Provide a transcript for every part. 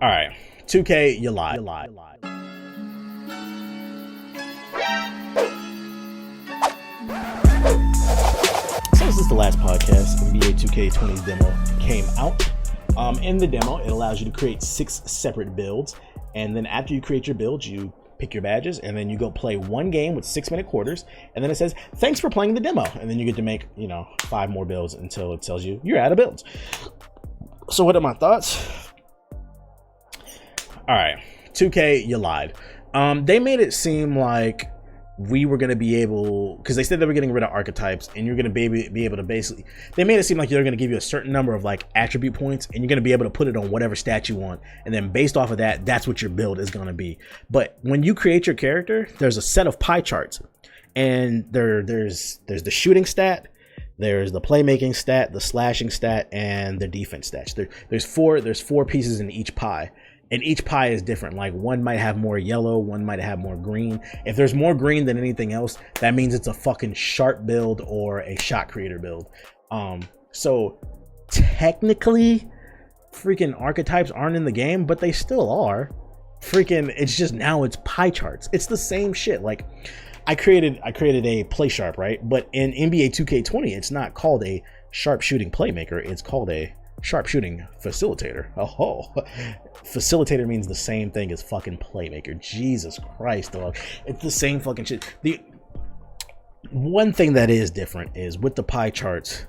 All right, 2K, you lied. Since this is the last podcast, NBA 2K20's demo came out. In the demo, it allows you to create 6 separate builds, and then after you create your builds, you pick your badges, and then you go play one game with 6-minute quarters, and then it says, thanks for playing the demo, and then you get to make, 5 more builds until it tells you you're out of builds. So what are my thoughts? All right, 2K, you lied. They made it seem like we were going to be able, because they said they were getting rid of archetypes, and you're going to be able to basically, they made it seem like they're going to give you a certain number of like attribute points, and you're going to be able to put it on whatever stat you want, and then based off of that, that's what your build is going to be. But when you create your character, there's a set of pie charts, and there's the shooting stat, there's the playmaking stat, the slashing stat, and the defense stats. There's four pieces in each pie. And each pie is different. Like one might have more yellow, one might have more green. If there's more green than anything else, that means it's a fucking sharp build or a shot creator build. So technically, freaking archetypes aren't in the game, but they still are. Freaking, it's just now it's pie charts. It's the same shit. Like I created a play sharp, right? But in NBA 2K20, it's not called a sharp shooting playmaker. It's called a sharp shooting facilitator. Oh, facilitator means the same thing as fucking playmaker. Jesus Christ, dog. It's the same fucking shit. The one thing that is different is with the pie charts,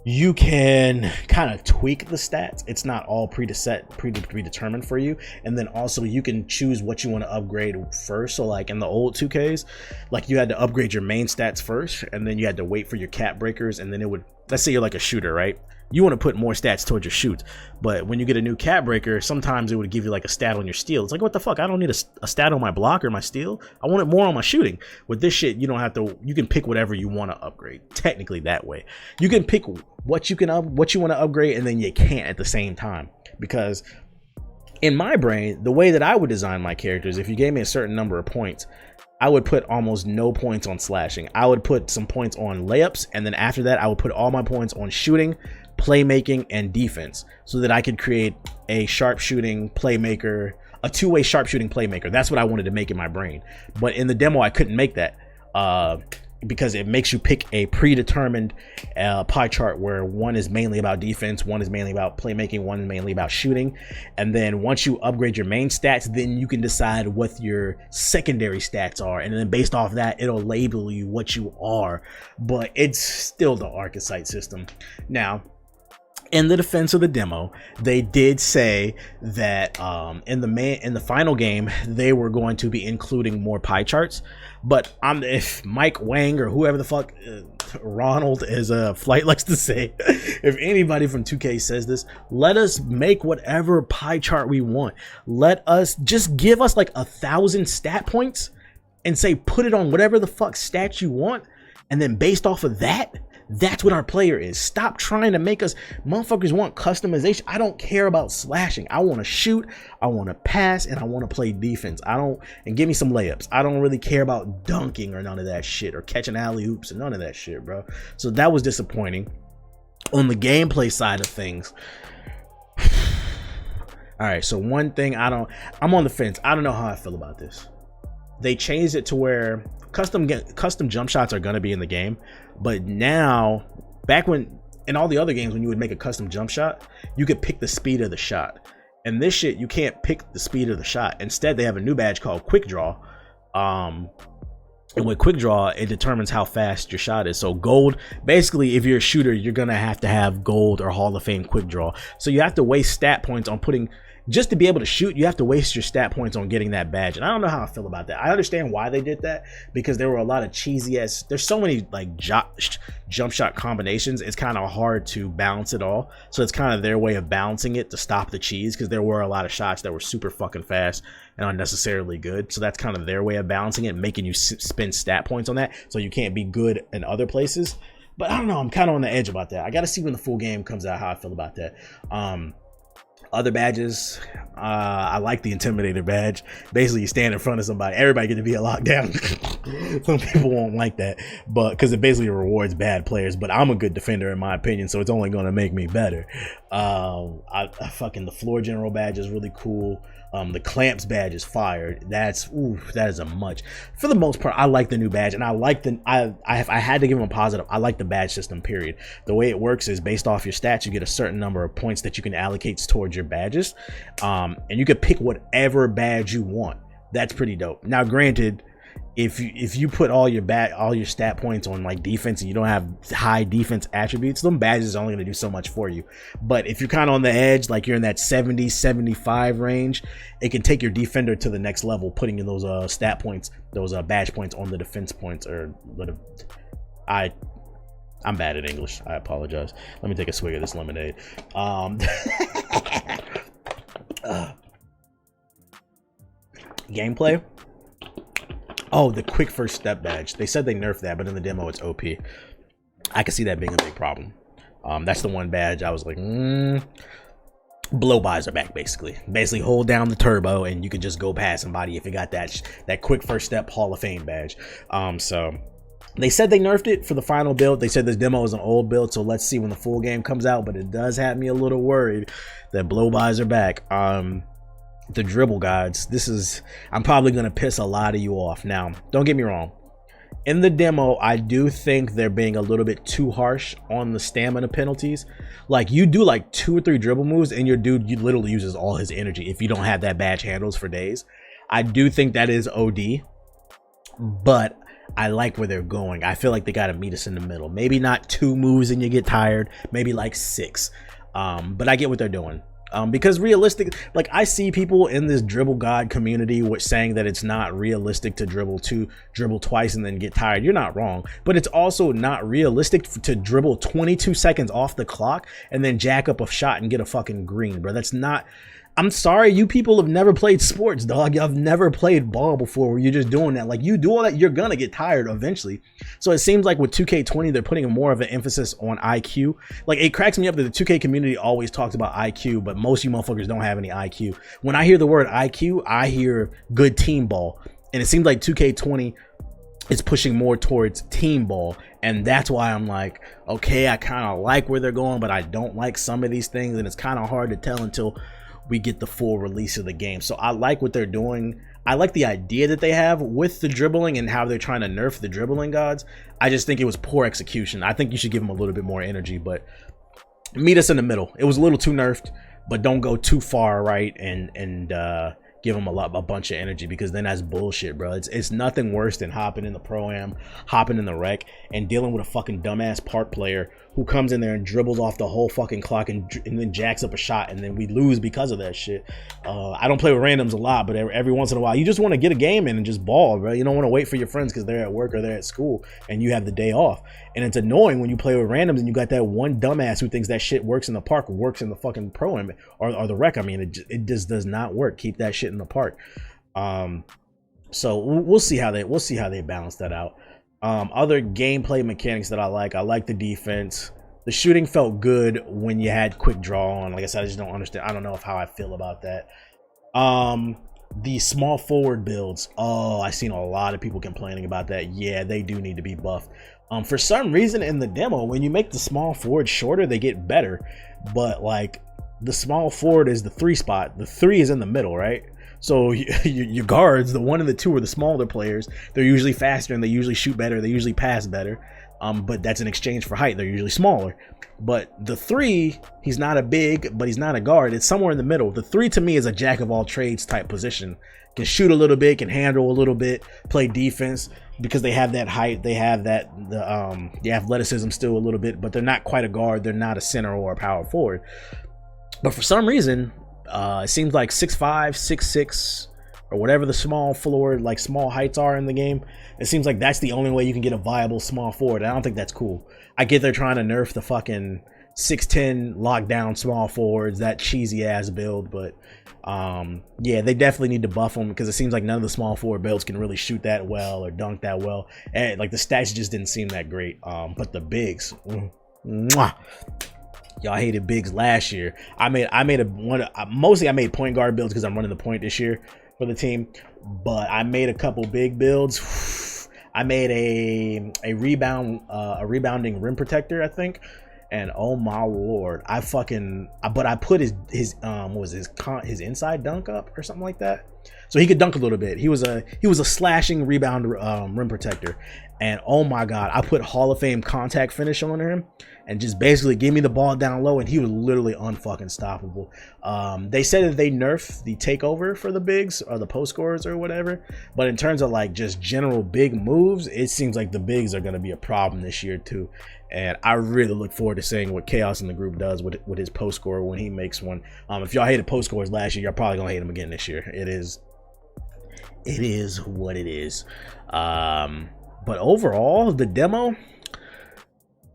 you can kind of tweak the stats. It's not all predetermined for you. And then also you can choose what you want to upgrade first. So like in the old 2Ks, like you had to upgrade your main stats first, and then you had to wait for your cap breakers, and then it would, let's say you're like a shooter, right? You want to put more stats towards your shoot, but when you get a new cap breaker, sometimes it would give you like a stat on your steal. It's like, what the fuck? I don't need a stat on my block or my steal. I want it more on my shooting. With this shit, you don't have to. You can pick whatever you want to upgrade. Technically, that way, you can pick what you want to upgrade, and then you can't at the same time. Because in my brain, the way that I would design my characters, if you gave me a certain number of points, I would put almost no points on slashing. I would put some points on layups, and then after that, I would put all my points on shooting, playmaking, and defense, so that I could create a sharpshooting playmaker, a two-way sharpshooting playmaker. That's what I wanted to make in my brain. But in the demo, I couldn't make that because it makes you pick a predetermined pie chart where one is mainly about defense, one is mainly about playmaking, one is mainly about shooting. And then once you upgrade your main stats, then you can decide what your secondary stats are. And then based off that, it'll label you what you are. But it's still the archetype system. Now, in the defense of the demo, they did say that in the final game they were going to be including more pie charts. But if Mike Wang or whoever the fuck Ronald, as Flight likes to say, if anybody from 2K says this, let us make whatever pie chart we want. Let us just give us like 1,000 stat points and say put it on whatever the fuck stat you want, and then based off of that, that's what our player is. Stop trying to make us, motherfuckers want customization. I don't care about slashing. I want to shoot, I want to pass, and I want to play defense. And give me some layups. I don't really care about dunking or none of that shit, or catching alley oops and none of that shit, bro. So that was disappointing. On the gameplay side of things, all right, so one thing I'm on the fence. I don't know how I feel about this. They changed it to where custom jump shots are going to be in the game, but now, back when in all the other games when you would make a custom jump shot, you could pick the speed of the shot. And this shit, you can't pick the speed of the shot. Instead, they have a new badge called quick draw, and with quick draw, it determines how fast your shot is. So gold, basically, if you're a shooter, you're gonna have to have gold or Hall of Fame quick draw. So you have to waste stat points on putting, just to be able to shoot, you have to waste your stat points on getting that badge. And I don't know how I feel about that. I understand why they did that, because there were a lot of cheesy ass, there's so many like jump shot combinations, it's kind of hard to balance it all. So it's kind of their way of balancing it to stop the cheese, because there were a lot of shots that were super fucking fast and unnecessarily good. So that's kind of their way of balancing it, making you spend stat points on that, so you can't be good in other places. But I don't know, I'm kind of on the edge about that. I got to see when the full game comes out how I feel about that. Other badges, I like the Intimidator badge. Basically, you stand in front of somebody, everybody get to be a lockdown. Some people won't like that, but because it basically rewards bad players. But I'm a good defender in my opinion, so it's only going to make me better. I fucking the floor general badge is really cool. The clamps badge is fired. That is a much. For the most part, I like the new badge, and I like I had to give them a positive. I like the badge system. Period. The way it works is based off your stats, you get a certain number of points that you can allocate towards your badges, and you can pick whatever badge you want. That's pretty dope. Now, granted, if you put all your stat points on like defense and you don't have high defense attributes, them badges are only going to do so much for you. But if you're kind of on the edge, like you're in that 70-75 range, it can take your defender to the next level, putting in those stat points, those badge points on the defense points. Or I'm bad at English. I apologize. Let me take a swig of this lemonade. Gameplay. Oh, the quick first step badge. They said they nerfed that, but in the demo it's OP. I can see that being a big problem. That's the one badge I was like, blow-bys are back, basically. Basically, hold down the turbo and you can just go past somebody if you got that quick first step Hall of Fame badge. So they said they nerfed it for the final build. They said this demo is an old build, so let's see when the full game comes out. But it does have me a little worried that blow-bys are back. The dribble guides, I'm probably gonna piss a lot of you off. Now, don't get me wrong, in the demo I do think they're being a little bit too harsh on the stamina penalties. Like, you do like 2 or 3 dribble moves and your dude literally uses all his energy if you don't have that badge handles for days. I do think that is OD, but I like where they're going. I feel like they gotta meet us in the middle. Maybe not 2 moves and you get tired, maybe like 6. But I get what they're doing. Because realistic, like, I see people in this dribble god community saying that it's not realistic to dribble twice and then get tired. You're not wrong, but it's also not realistic to dribble 22 seconds off the clock and then jack up a shot and get a fucking green, bro. That's not. I'm sorry, you people have never played sports, dog. Y'all have never played ball before where you're just doing that. Like, you do all that, you're gonna get tired eventually. So it seems like with 2K20, they're putting more of an emphasis on IQ. Like, it cracks me up that the 2K community always talks about IQ, but most of you motherfuckers don't have any IQ. When I hear the word IQ, I hear good team ball. And it seems like 2K20 is pushing more towards team ball. And that's why I'm like, okay, I kind of like where they're going, but I don't like some of these things. And it's kind of hard to tell until we get the full release of the game. So I like what they're doing. I like the idea that they have with the dribbling and how they're trying to nerf the dribbling gods. I just think it was poor execution. I think you should give them a little bit more energy, but meet us in the middle. It was a little too nerfed, but don't go too far right and give them a bunch of energy, because then that's bullshit, bro. It's nothing worse than hopping in the pro-am, hopping in the rec, and dealing with a fucking dumbass park player who comes in there and dribbles off the whole fucking clock and then jacks up a shot, and then we lose because of that shit. I don't play with randoms a lot, but every once in a while, you just want to get a game in and just ball, bro. You don't want to wait for your friends because they're at work or they're at school and you have the day off. And it's annoying when you play with randoms and you got that one dumbass who thinks that shit works in the park, works in the fucking pro-am or the rec. I mean, it just does not work. Keep that shit in the park. So we'll see how they balance that out. Other gameplay mechanics that I like the defense. The shooting felt good when you had quick draw on. Like I said, I just don't understand. I don't know how I feel about that. The small forward builds. Oh, I've seen a lot of people complaining about that. Yeah, they do need to be buffed. For some reason in the demo, when you make the small forward shorter, they get better. But like, the small forward is the 3 spot. The 3 is in the middle, right? So your guards, the 1 and the 2 are the smaller players. They're usually faster and they usually shoot better. They usually pass better. But that's in exchange for height. They're usually smaller. But the 3, he's not a big, but he's not a guard. It's somewhere in the middle. The 3 to me is a jack of all trades type position. Can shoot a little bit, can handle a little bit, play defense, because they have that height. They have the athleticism still a little bit, but they're not quite a guard. They're not a center or a power forward. But for some reason, it seems like 6'5", 6'6", or whatever the small forward, like small heights are in the game. It seems like that's the only way you can get a viable small forward. I don't think that's cool. I get they're trying to nerf the fucking 6'10" lockdown small forwards, that cheesy ass build, but yeah, they definitely need to buff them, because it seems like none of the small forward builds can really shoot that well or dunk that well, and like the stats just didn't seem that great. But the bigs, mwah. Y'all hated bigs last year. I made point guard builds because I'm running the point this year for the team, but I made a couple big builds. I made a rebounding rim protector, I think. And oh my lord, I put his what was his inside dunk up or something like that, so he could dunk a little bit. He was a slashing rebound rim protector, and oh my god, I put Hall of Fame contact finish on him, and just basically give me the ball down low, and he was literally unfucking stoppable. They said that they nerfed the takeover for the bigs or the post scorers or whatever, but in terms of like just general big moves, it seems like the bigs are going to be a problem this year too. And I really look forward to seeing what Chaos in the group does with his post scorer when he makes one. If y'all hated post scores last year, y'all probably gonna hate him again this year. It is what it is. But overall, the demo,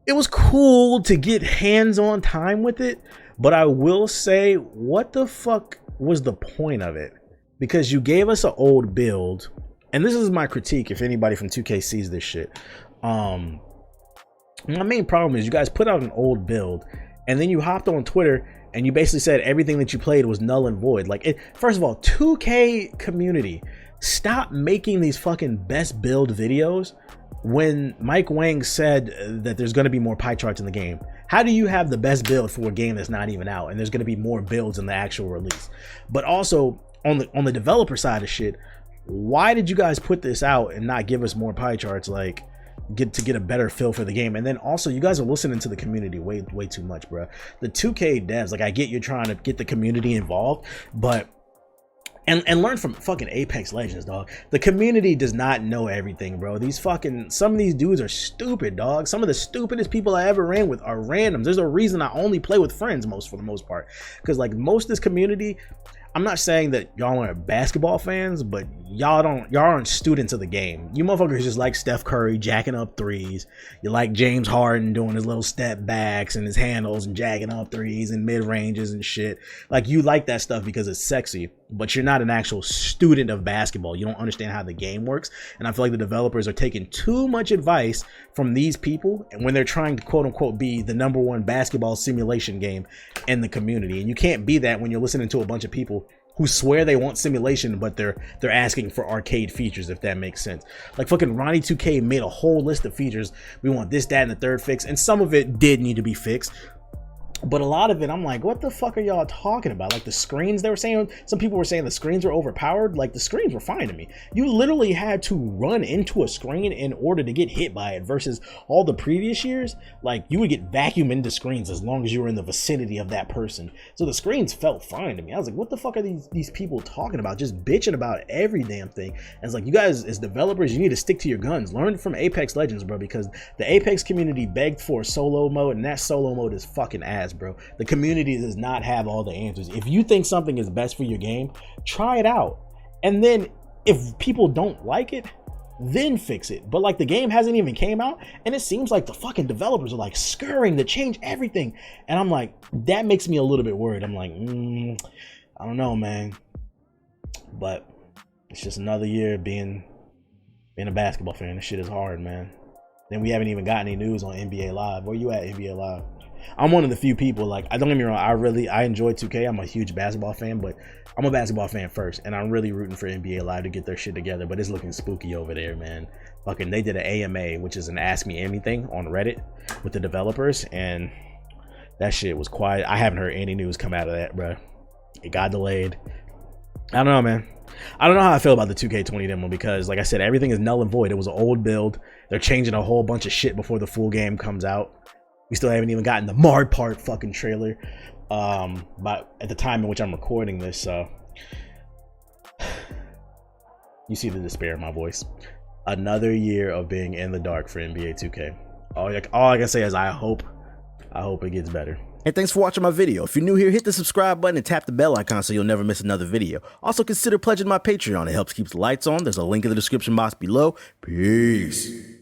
it was cool to get hands-on time with it. But I will say, what the fuck was the point of it? Because you gave us an old build, and this is my critique if anybody from 2K sees this shit. My main problem is you guys put out an old build, and then you hopped on Twitter and you basically said everything that you played was null and void. Like, first of all, 2K community, stop making these fucking best build videos when Mike Wang said that there's going to be more pie charts in the game. How do you have the best build for a game that's not even out, and there's going to be more builds in the actual release? But also on the developer side of shit, why did you guys put this out and not give us more pie charts? Like, get a better feel for the game. And then also, you guys are listening to the community way too much, bro. The 2K devs, like, I get you're trying to get the community involved, but and learn from fucking Apex Legends, dog. The community does not know everything, bro. Some of these dudes are stupid, dog. Some of the stupidest people I ever ran with are randoms. There's a reason I only play with friends for the most part, because like most of this community, I'm not saying that y'all aren't basketball fans, but y'all aren't students of the game. You motherfuckers just like Steph Curry jacking up threes. You like James Harden doing his little step backs and his handles and jacking up threes and mid ranges and shit. Like, you like that stuff because it's sexy, but you're not an actual student of basketball. You don't understand how the game works. And I feel like the developers are taking too much advice from these people when they're trying to quote unquote be the #1 basketball simulation game in the community. And you can't be that when you're listening to a bunch of people who swear they want simulation, but they're asking for arcade features, if that makes sense. Like, fucking Ronnie 2K made a whole list of features. We want this, that, and the third fix, and some of it did need to be fixed. But a lot of it, I'm like, what the fuck are y'all talking about? Like, the screens, they were saying, some people were saying the screens were overpowered. Like, the screens were fine to me. You literally had to run into a screen in order to get hit by it, versus all the previous years, like, you would get vacuumed into screens as long as you were in the vicinity of that person. So the screens felt fine to me. I was like, what the fuck are these people talking about? Just bitching about every damn thing. And it's like, you guys as developers, you need to stick to your guns. Learn from Apex Legends, bro, because the Apex community begged for a solo mode, and that solo mode is fucking ass, bro. The community does not have all the answers. If you think something is best for your game, try it out, and then if people don't like it, then fix it. But like, the game hasn't even came out, and it seems like the fucking developers are like scurrying to change everything, and I'm like, that makes me a little bit worried. I'm like, I don't know, man, but it's just another year being a basketball fan. This shit is hard, man. Then we haven't even got any news on NBA Live. Where you at, NBA Live? I'm one of the few people, like, I don't get me wrong, I enjoy 2K. I'm a huge basketball fan, but I'm a basketball fan first, and I'm really rooting for NBA Live to get their shit together. But it's looking spooky over there, man. Fucking, they did an AMA, which is an Ask Me Anything on Reddit with the developers, and that shit was quiet. I haven't heard any news come out of that, bro. It got delayed. I don't know, man. I don't know how I feel about the 2K20 demo, because like I said, everything is null and void. It was an old build. They're changing a whole bunch of shit before the full game comes out. We still haven't even gotten the Marred Part fucking trailer, but at the time in which I'm recording this, you see the despair in my voice. Another year of being in the dark for NBA 2K. All I can say is I hope it gets better. Hey, thanks for watching my video. If you're new here, hit the subscribe button and tap the bell icon so you'll never miss another video. Also, consider pledging my Patreon. It helps keep the lights on. There's a link in the description box below. Peace.